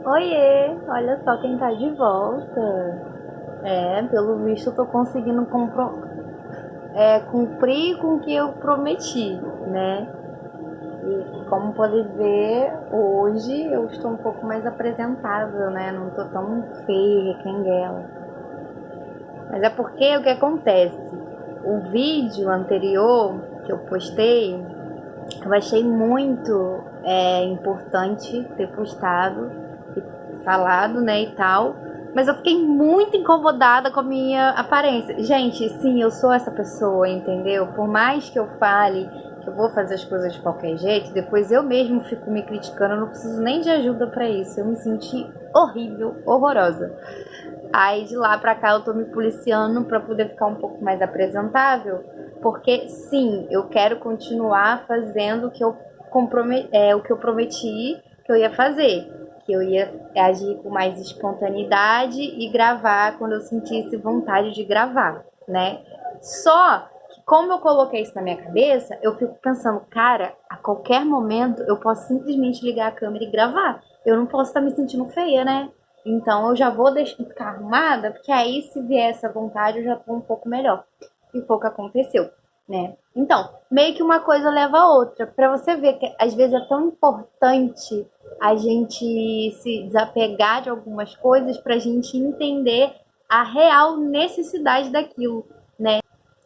Oiê, olha só quem tá de volta. Pelo visto eu tô conseguindo cumprir com o que eu prometi, né? E como pode ver, hoje eu estou um pouco mais apresentável, né? Não tô tão feia, requenguela. Mas é porque o que acontece? O vídeo anterior que eu postei, eu achei muito importante ter postado e falado, né, e tal. Mas eu fiquei muito incomodada com a minha aparência. Gente, sim, eu sou essa pessoa, entendeu? Por mais que eu fale que eu vou fazer as coisas de qualquer jeito, depois eu mesmo fico me criticando, eu não preciso nem de ajuda pra isso. Eu me senti horrível, horrorosa. Aí de lá pra cá eu tô me policiando pra poder ficar um pouco mais apresentável, porque sim, eu quero continuar fazendo o que eu prometi que eu ia fazer, que eu ia agir com mais espontaneidade e gravar quando eu sentisse vontade de gravar, né? Só que como eu coloquei isso na minha cabeça, eu fico pensando, cara, a qualquer momento eu posso simplesmente ligar a câmera e gravar. Eu não posso estar me sentindo feia, né? Então eu já vou deixar ficar arrumada, porque aí se vier essa vontade eu já tô um pouco melhor. E foi o que aconteceu, né? Então, meio que uma coisa leva a outra. Pra você ver que às vezes é tão importante a gente se desapegar de algumas coisas pra gente entender a real necessidade daquilo, né?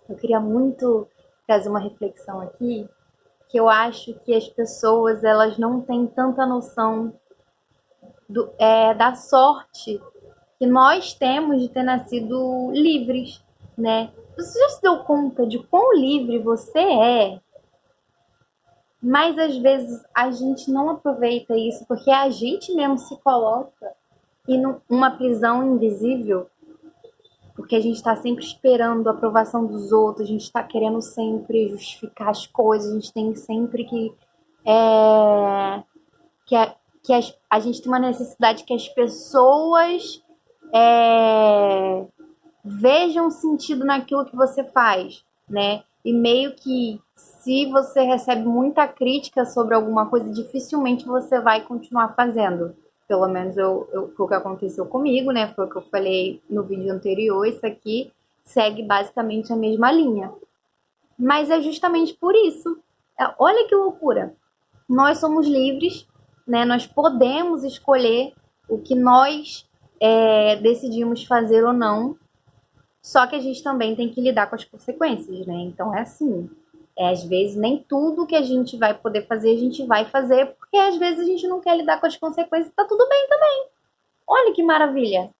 Eu queria muito trazer uma reflexão aqui, que eu acho que as pessoas elas não têm tanta noção da sorte que nós temos de ter nascido livres, né? Você já se deu conta de quão livre você é? Mas às vezes a gente não aproveita isso porque a gente mesmo se coloca em uma prisão invisível, porque a gente está sempre esperando a aprovação dos outros, a gente está querendo sempre justificar as coisas, a gente tem sempre é, que, a, a gente tem uma necessidade que as pessoas é, vejam sentido naquilo que você faz, né? E meio que se você recebe muita crítica sobre alguma coisa, dificilmente você vai continuar fazendo. Pelo menos foi o que aconteceu comigo, né? Foi o que eu falei no vídeo anterior. Isso aqui segue basicamente a mesma linha. Mas é justamente por isso. Olha que loucura. Nós somos livres, né? Nós podemos escolher o que nós decidimos fazer ou não, só que a gente também tem que lidar com as consequências, né? Então é assim. Às vezes nem tudo que a gente vai poder fazer, a gente vai fazer, porque às vezes a gente não quer lidar com as consequências, tá tudo bem também. Olha que maravilha.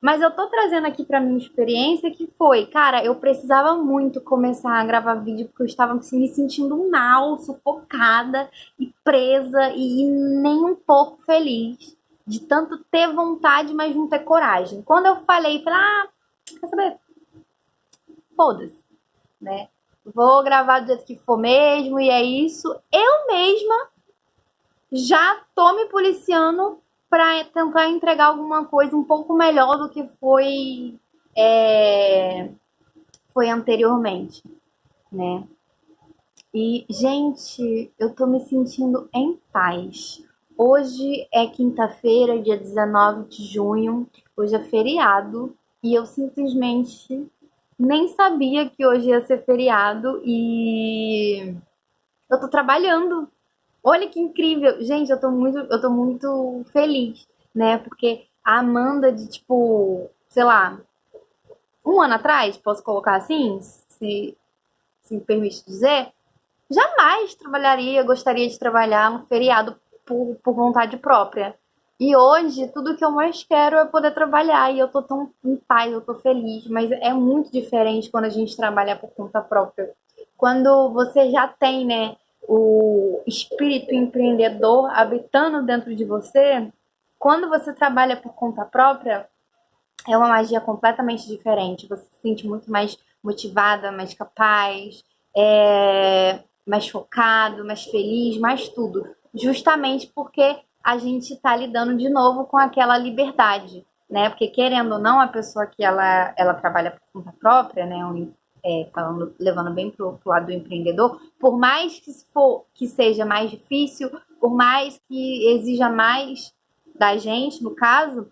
Mas eu tô trazendo aqui pra minha experiência que foi, cara, eu precisava muito começar a gravar vídeo porque eu estava me sentindo mal, sufocada e presa e nem um pouco feliz de tanto ter vontade, mas não ter coragem. Quando eu falei, quer saber? Foda-se, né? Vou gravar do jeito que for mesmo e é isso. Eu mesma já tô me policiando para tentar entregar alguma coisa um pouco melhor do que é, foi anteriormente, né? E, gente, eu tô me sentindo em paz. Hoje é quinta-feira, dia 19 de junho. Hoje é feriado e eu simplesmente nem sabia que hoje ia ser feriado e eu tô trabalhando. Olha que incrível. Gente, eu tô muito feliz, né? Porque a Amanda de tipo, sei lá, um ano atrás, posso colocar assim, se me permite dizer, jamais gostaria de trabalhar no feriado por vontade própria. E hoje, tudo que eu mais quero é poder trabalhar e eu tô tão em paz, eu tô feliz, mas é muito diferente quando a gente trabalha por conta própria. Quando você já tem, né, o espírito empreendedor habitando dentro de você, quando você trabalha por conta própria, é uma magia completamente diferente. Você se sente muito mais motivada, mais capaz, mais focado, mais feliz, mais tudo. Justamente porque a gente está lidando de novo com aquela liberdade, né? Porque querendo ou não, a pessoa que ela trabalha por conta própria, né? Levando bem pro lado do empreendedor, por mais que seja mais difícil, por mais que exija mais da gente, no caso,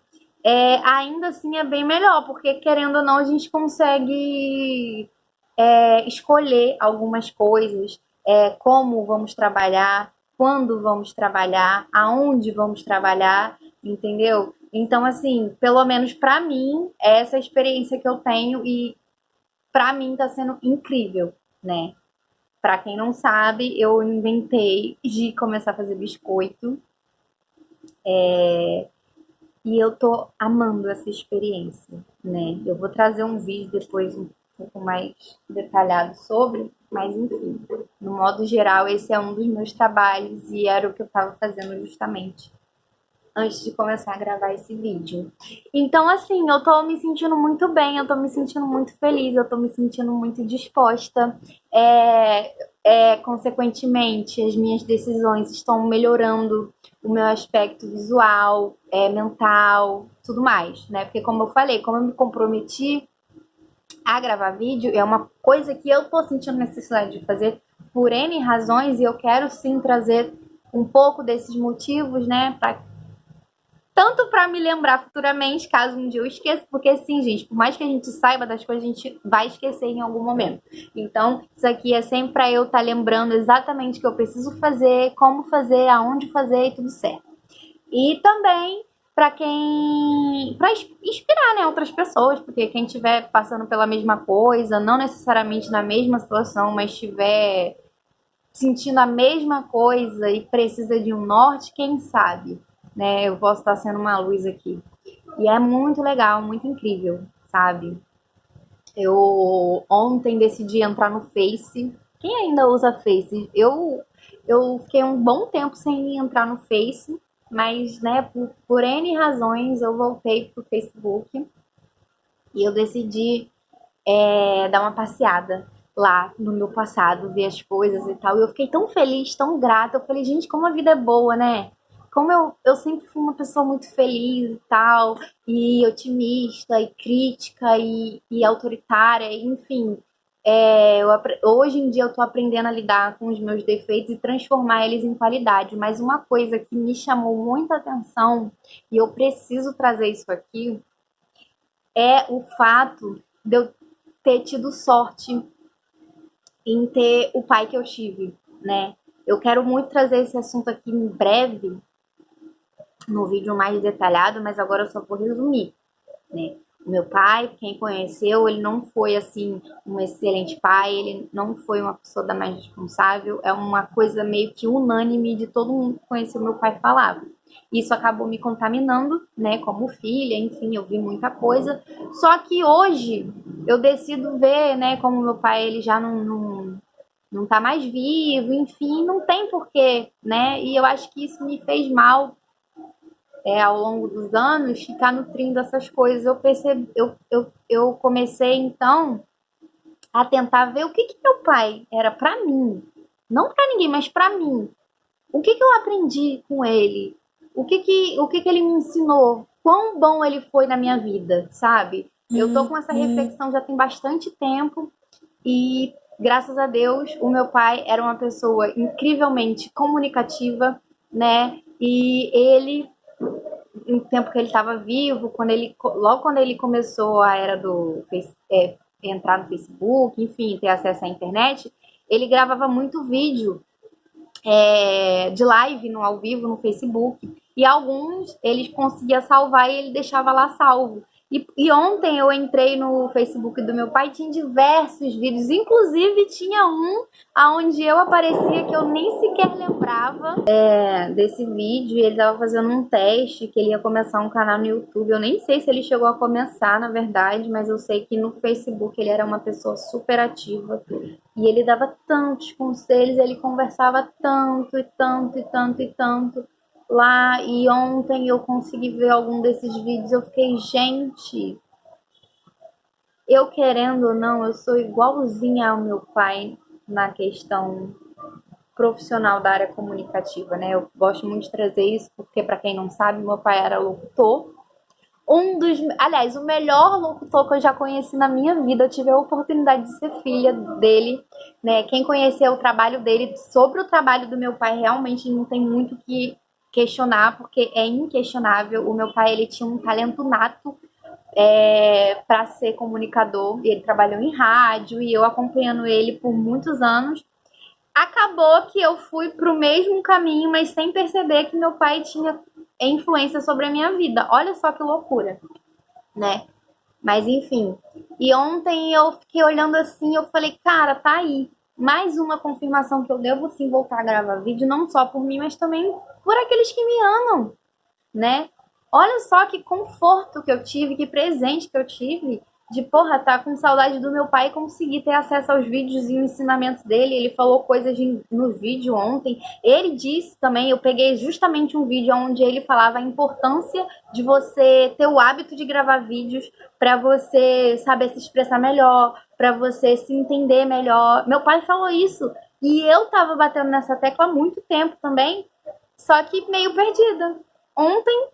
ainda assim é bem melhor, porque querendo ou não, a gente consegue escolher algumas coisas, como vamos trabalhar, quando vamos trabalhar, aonde vamos trabalhar, entendeu? Então, assim, pelo menos pra mim, é essa experiência que eu tenho e pra mim tá sendo incrível, né? Pra quem não sabe, eu inventei de começar a fazer biscoito e eu tô amando essa experiência, né? Eu vou trazer um vídeo depois um pouco mais detalhado sobre, mas enfim, no modo geral, esse é um dos meus trabalhos e era o que eu estava fazendo justamente antes de começar a gravar esse vídeo. Então, assim, eu tô me sentindo muito bem, eu tô me sentindo muito feliz, eu tô me sentindo muito disposta. Consequentemente, as minhas decisões estão melhorando o meu aspecto visual, mental, tudo mais, né? Porque como eu falei, como eu me comprometi a gravar vídeo, é uma coisa que eu tô sentindo necessidade de fazer por N razões e eu quero sim trazer um pouco desses motivos, né, tanto para me lembrar futuramente, caso um dia eu esqueça, porque sim, gente, por mais que a gente saiba das coisas, a gente vai esquecer em algum momento. Então, isso aqui é sempre para eu estar lembrando exatamente o que eu preciso fazer, como fazer, aonde fazer e tudo certo. E também para inspirar, né, outras pessoas, porque quem estiver passando pela mesma coisa, não necessariamente na mesma situação, mas estiver sentindo a mesma coisa e precisa de um norte, quem sabe, né? Eu posso estar sendo uma luz aqui. E é muito legal, muito incrível, sabe? Eu ontem decidi entrar no Face. Quem ainda usa Face? Eu fiquei um bom tempo sem entrar no Face, mas, né, por N razões eu voltei pro Facebook e eu decidi dar uma passeada lá no meu passado, ver as coisas e tal. E eu fiquei tão feliz, tão grata. Eu falei, gente, como a vida é boa, né? Como eu sempre fui uma pessoa muito feliz e tal, e otimista, e crítica, e autoritária, enfim. Hoje em dia eu tô aprendendo a lidar com os meus defeitos e transformar eles em qualidade. Mas uma coisa que me chamou muita atenção, e eu preciso trazer isso aqui, é o fato de eu ter tido sorte em ter o pai que eu tive, né? Eu quero muito trazer esse assunto aqui em breve, no vídeo mais detalhado, mas agora eu só vou resumir, né? O meu pai, quem conheceu, ele não foi assim um excelente pai, ele não foi uma pessoa da mais responsável, é uma coisa meio que unânime de todo mundo que conheceu meu pai falava. Isso acabou me contaminando, né, como filha, enfim, eu vi muita coisa. Só que hoje eu decido ver, né, como meu pai ele já não tá mais vivo, enfim, não tem porquê, né? E eu acho que isso me fez mal ao longo dos anos ficar nutrindo essas coisas. Eu comecei então a tentar ver o que meu pai era para mim, não para ninguém, mas para mim. O que eu aprendi com ele? O que ele me ensinou? Quão bom ele foi na minha vida, sabe? Eu tô com essa reflexão já tem bastante tempo e graças a Deus o meu pai era uma pessoa incrivelmente comunicativa, né? E ele no tempo que ele estava vivo, logo quando ele começou a era do entrar no Facebook, enfim, ter acesso à internet, ele gravava muito vídeo de live no ao vivo no Facebook e alguns ele conseguia salvar e ele deixava lá salvo. E ontem eu entrei no Facebook do meu pai, tinha diversos vídeos, inclusive tinha um onde eu aparecia que eu nem sequer lembrava desse vídeo. Ele estava fazendo um teste, que ele ia começar um canal no YouTube. Eu nem sei se ele chegou a começar, na verdade, mas eu sei que no Facebook ele era uma pessoa super ativa. E ele dava tantos conselhos, ele conversava tanto e tanto e tanto e tanto lá. E ontem eu consegui ver algum desses vídeos, eu fiquei, gente, eu querendo ou não, eu sou igualzinha ao meu pai na questão profissional da área comunicativa, né? Eu gosto muito de trazer isso porque, para quem não sabe, meu pai era locutor. Aliás, o melhor locutor que eu já conheci na minha vida. Eu tive a oportunidade de ser filha dele, né? Quem conheceu o trabalho dele, sobre o trabalho do meu pai, realmente não tem muito que questionar, porque é inquestionável. O meu pai, ele tinha um talento nato para ser comunicador. Ele trabalhou em rádio e eu acompanhando ele por muitos anos. Acabou que eu fui pro mesmo caminho, mas sem perceber que meu pai tinha influência sobre a minha vida. Olha só que loucura, né? Mas enfim. E ontem eu fiquei olhando assim, eu falei, cara, tá aí. Mais uma confirmação que eu devo sim voltar a gravar vídeo, não só por mim, mas também por aqueles que me amam, né? Olha só que conforto que eu tive, que presente que eu tive de, porra, tá com saudade do meu pai e conseguir ter acesso aos vídeos e o ensinamento dele. Ele falou coisas no vídeo ontem. Ele disse também, eu peguei justamente um vídeo onde ele falava a importância de você ter o hábito de gravar vídeos para você saber se expressar melhor, para você se entender melhor. Meu pai falou isso e eu tava batendo nessa tecla há muito tempo também, só que meio perdida. Ontem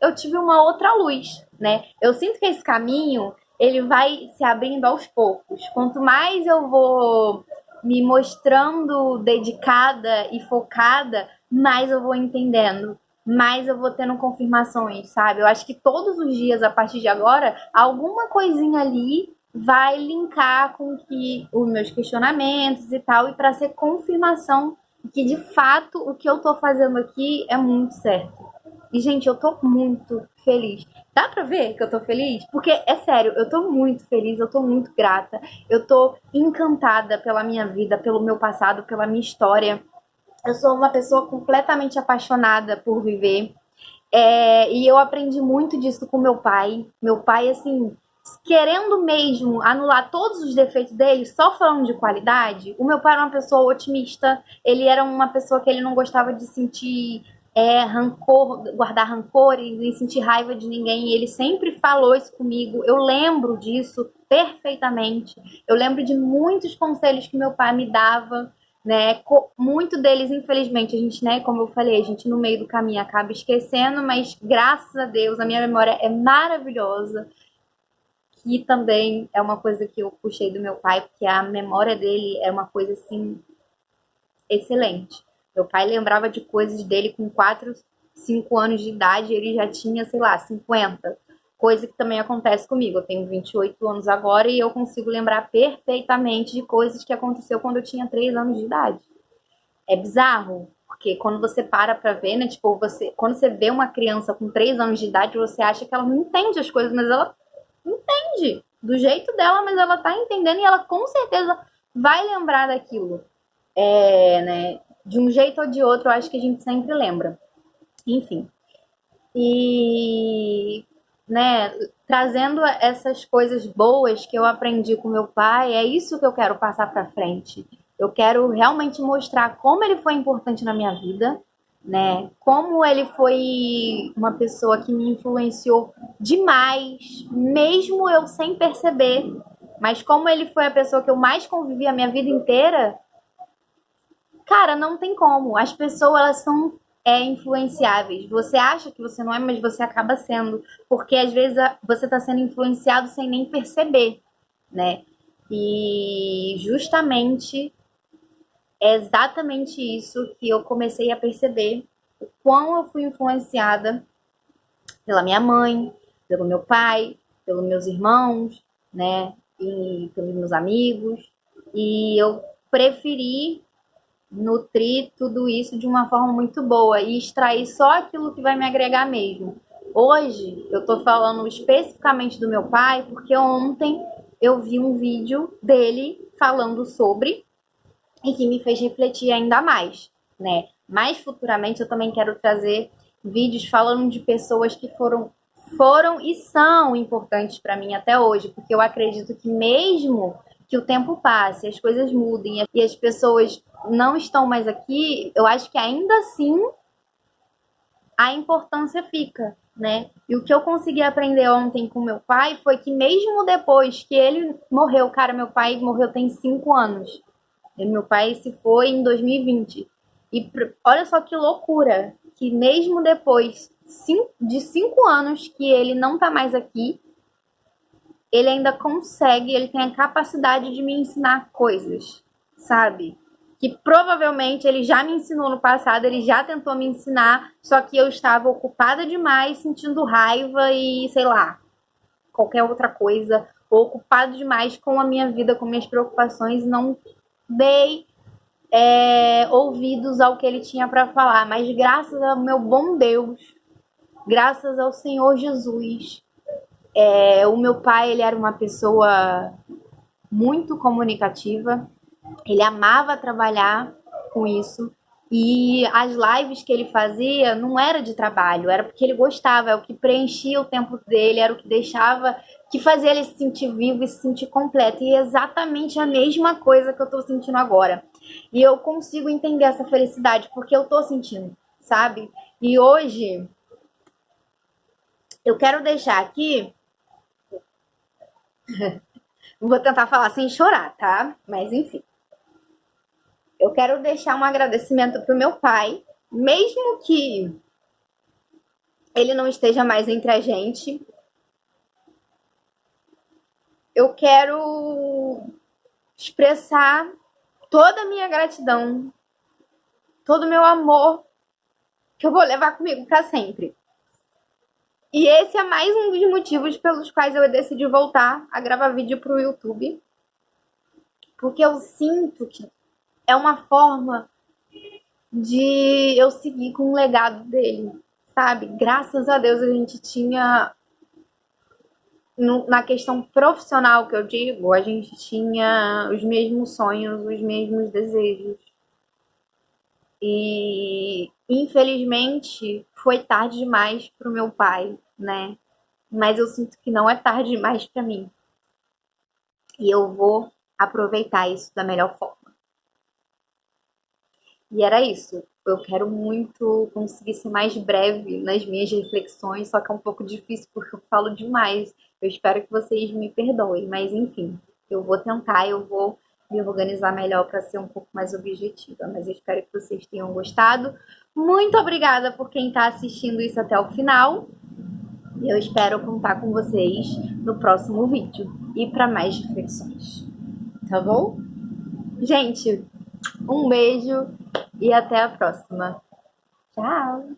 eu tive uma outra luz, né? Eu sinto que esse caminho, ele vai se abrindo aos poucos. Quanto mais eu vou me mostrando dedicada e focada, mais eu vou entendendo, mais eu vou tendo confirmações, sabe? Eu acho que todos os dias, a partir de agora, alguma coisinha ali vai linkar com que os meus questionamentos e tal, e para ser confirmação que de fato o que eu tô fazendo aqui é muito certo. E, gente, eu tô muito feliz. Dá pra ver que eu tô feliz? Porque, é sério, eu tô muito feliz, eu tô muito grata. Eu tô encantada pela minha vida, pelo meu passado, pela minha história. Eu sou uma pessoa completamente apaixonada por viver. E eu aprendi muito disso com meu pai. Meu pai, assim, querendo mesmo anular todos os defeitos dele, só falando de qualidade. O meu pai era uma pessoa otimista. Ele era uma pessoa que ele não gostava de sentir rancor, guardar rancor e nem sentir raiva de ninguém. Ele sempre falou isso comigo. Eu lembro disso perfeitamente. Eu lembro de muitos conselhos que meu pai me dava, né? Muito deles, infelizmente, a gente, né, como eu falei, a gente no meio do caminho acaba esquecendo, mas graças a Deus a minha memória é maravilhosa, que também é uma coisa que eu puxei do meu pai, porque a memória dele é uma coisa assim excelente. Meu pai lembrava de coisas dele com 4, 5 anos de idade, ele já tinha, sei lá, 50. Coisa que também acontece comigo. Eu tenho 28 anos agora e eu consigo lembrar perfeitamente de coisas que aconteceu quando eu tinha 3 anos de idade. É bizarro, porque quando você para pra ver, né, tipo, quando você vê uma criança com 3 anos de idade, você acha que ela não entende as coisas, mas ela entende do jeito dela, mas ela tá entendendo e ela com certeza vai lembrar daquilo. Né, de um jeito ou de outro, eu acho que a gente sempre lembra. Enfim. E, né, trazendo essas coisas boas que eu aprendi com meu pai, é isso que eu quero passar para frente. Eu quero realmente mostrar como ele foi importante na minha vida, né? Como ele foi uma pessoa que me influenciou demais, mesmo eu sem perceber. Mas como ele foi a pessoa que eu mais convivi a minha vida inteira, cara, não tem como. As pessoas, elas são influenciáveis. Você acha que você não é, mas você acaba sendo. Porque às vezes você está sendo influenciado sem nem perceber, né? E justamente é exatamente isso que eu comecei a perceber. O quão eu fui influenciada pela minha mãe, pelo meu pai, pelos meus irmãos, né? E pelos meus amigos. E eu preferi nutrir tudo isso de uma forma muito boa e extrair só aquilo que vai me agregar mesmo. Hoje eu tô falando especificamente do meu pai porque ontem eu vi um vídeo dele falando sobre e que me fez refletir ainda mais, né? Mais futuramente eu também quero trazer vídeos falando de pessoas que foram e são importantes para mim até hoje, porque eu acredito que mesmo que o tempo passe, as coisas mudem e as pessoas não estão mais aqui, eu acho que ainda assim a importância fica, né? E o que eu consegui aprender ontem com meu pai foi que mesmo depois que ele morreu, cara, meu pai morreu tem 5 anos. E meu pai se foi em 2020. E olha só que loucura, que mesmo depois de 5 anos que ele não tá mais aqui, ele ainda consegue, ele tem a capacidade de me ensinar coisas, sabe? que provavelmente ele já me ensinou no passado, ele já tentou me ensinar, só que eu estava ocupada demais, sentindo raiva e, sei lá, qualquer outra coisa, ou ocupada demais com a minha vida, com minhas preocupações, não dei ouvidos ao que ele tinha para falar. Mas graças ao meu bom Deus, graças ao Senhor Jesus, o meu pai, ele era uma pessoa muito comunicativa, ele amava trabalhar com isso. E as lives que ele fazia não era de trabalho, era porque ele gostava, é o que preenchia o tempo dele, era o que deixava, que fazia ele se sentir vivo e se sentir completo. E é exatamente a mesma coisa que eu tô sentindo agora. E eu consigo entender essa felicidade, porque eu tô sentindo, sabe? E hoje, eu quero deixar aqui, vou tentar falar sem chorar, tá? Mas enfim. Eu quero deixar um agradecimento pro meu pai, mesmo que ele não esteja mais entre a gente. Eu quero expressar toda a minha gratidão, todo o meu amor, que eu vou levar comigo para sempre. E esse é mais um dos motivos pelos quais eu decidi voltar a gravar vídeo pro YouTube. Porque eu sinto que é uma forma de eu seguir com o legado dele, sabe? Graças a Deus a gente tinha, na questão profissional que eu digo, a gente tinha os mesmos sonhos, os mesmos desejos. E infelizmente foi tarde demais pro meu pai, né? Mas eu sinto que não é tarde demais para mim. E eu vou aproveitar isso da melhor forma. E era isso. Eu quero muito conseguir ser mais breve nas minhas reflexões, só que é um pouco difícil porque eu falo demais. Eu espero que vocês me perdoem, mas enfim, eu vou tentar, eu vou me organizar melhor para ser um pouco mais objetiva. Mas eu espero que vocês tenham gostado. Muito obrigada por quem está assistindo isso até o final. E eu espero contar com vocês no próximo vídeo e para mais reflexões. Tá bom? Gente, um beijo e até a próxima. Tchau!